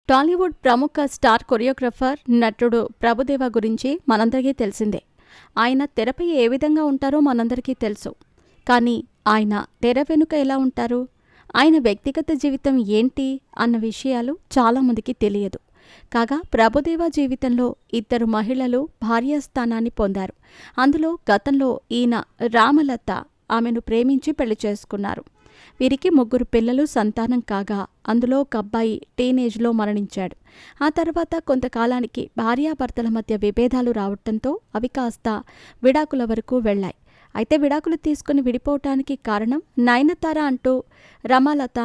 టాలీవుడ్ ప్రముఖ star choreographer, నటుడు ప్రభుదేవా గురించి మనందరికీ తెలిసిందే. ఆయన తెరపై ఏ విధంగా ఉంటారో మనందరికీ తెలుసు. కానీ ఆయన తెర వెనుక ఎలా ఉంటారు, ఆయన వ్యక్తిగత జీవితం ఏంటి అన్న విషయాలు చాలామందికి తెలియదు. కాగా ప్రభుదేవా జీవితంలో ఇద్దరు మహిళలు భార్యాస్థానాన్ని పొందారు. అందులో గతంలో ఈయన రామలత ఆమెను ప్రేమించి పెళ్లి చేసుకున్నారు. వీరికి 3 పిల్లలు సంతానం కాగా అందులో ఒక అబ్బాయి టీనేజ్లో మరణించాడు. ఆ తర్వాత కొంతకాలానికి భార్యాభర్తల మధ్య విభేదాలు రావటంతో అవి కాస్త విడాకుల వరకు వెళ్లాయి. అయితే విడాకులు తీసుకుని విడిపోవటానికి కారణం నయనతార అంటూ రమాలత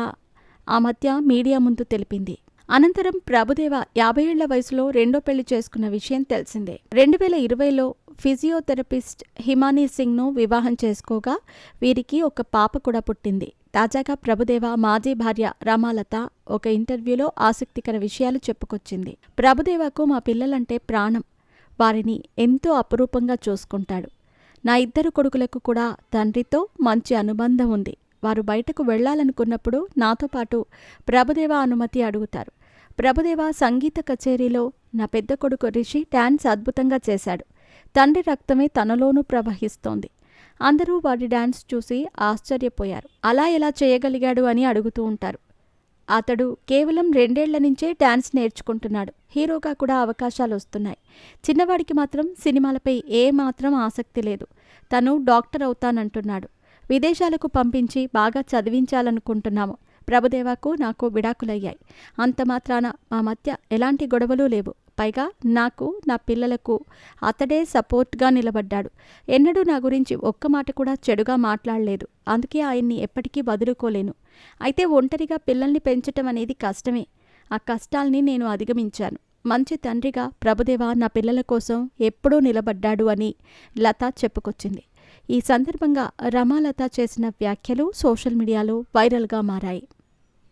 ఆ మధ్య మీడియా ముందు తెలిపింది. అనంతరం ప్రభుదేవా 50 ఏళ్ల వయసులో రెండో పెళ్లి చేసుకున్న విషయం తెలిసిందే. 2020లో ఫిజియోథెరపిస్ట్ హిమానీ సింగ్ను వివాహం చేసుకోగా వీరికి ఒక పాప కూడా పుట్టింది. తాజాగా ప్రభుదేవా మాజీ భార్య రమాలత ఒక ఇంటర్వ్యూలో ఆసక్తికర విషయాలు చెప్పుకొచ్చింది. ప్రభుదేవాకు మా పిల్లలంటే ప్రాణం. వారిని ఎంతో అపురూపంగా చూసుకుంటాడు. నా 2 కొడుకులకు కూడా తండ్రితో మంచి అనుబంధం ఉంది. వారు బయటకు వెళ్లాలనుకున్నప్పుడు నాతో పాటు ప్రభుదేవా అనుమతి అడుగుతారు. ప్రభుదేవా సంగీత కచేరీలో నా పెద్ద కొడుకు రిషి డాన్స్ అద్భుతంగా చేశాడు. తండ్రి రక్తమే తనలోనూ ప్రవహిస్తోంది. అందరూ వాడి డాన్స్ చూసి ఆశ్చర్యపోయారు. అలా ఎలా చేయగలిగాడు అని అడుగుతూ ఉంటారు. అతడు కేవలం 2 ఏళ్ల నుంచే డాన్స్ నేర్చుకుంటున్నాడు. హీరోగా కూడా అవకాశాలు వస్తున్నాయి. చిన్నవాడికి మాత్రం సినిమాలపై ఏమాత్రం ఆసక్తి లేదు. తను డాక్టర్ అవుతానంటున్నాడు. విదేశాలకు పంపించి బాగా చదివించాలనుకుంటున్నాము. ప్రభుదేవాకు నాకు విడాకులయ్యాయి. అంత మాత్రాన మా మధ్య ఎలాంటి గొడవలు లేవు. పైగా నాకు, నా పిల్లలకు అతడే సపోర్ట్గా నిలబడ్డాడు. ఎన్నడూ నా గురించి ఒక్క మాట కూడా చెడుగా మాట్లాడలేదు. అందుకే ఆయన్ని ఎప్పటికీ వదులుకోలేను. అయితే ఒంటరిగా పిల్లల్ని పెంచటం అనేది కష్టమే. ఆ కష్టాల్ని నేను అధిగమించాను. మంచి తండ్రిగా ప్రభుదేవా నా పిల్లల కోసం ఎప్పుడూ నిలబడ్డాడు అని లత చెప్పుకొచ్చింది. ఈ సందర్భంగా రమాలత చేసిన వ్యాఖ్యలు సోషల్ మీడియాలో వైరల్గా మారాయి.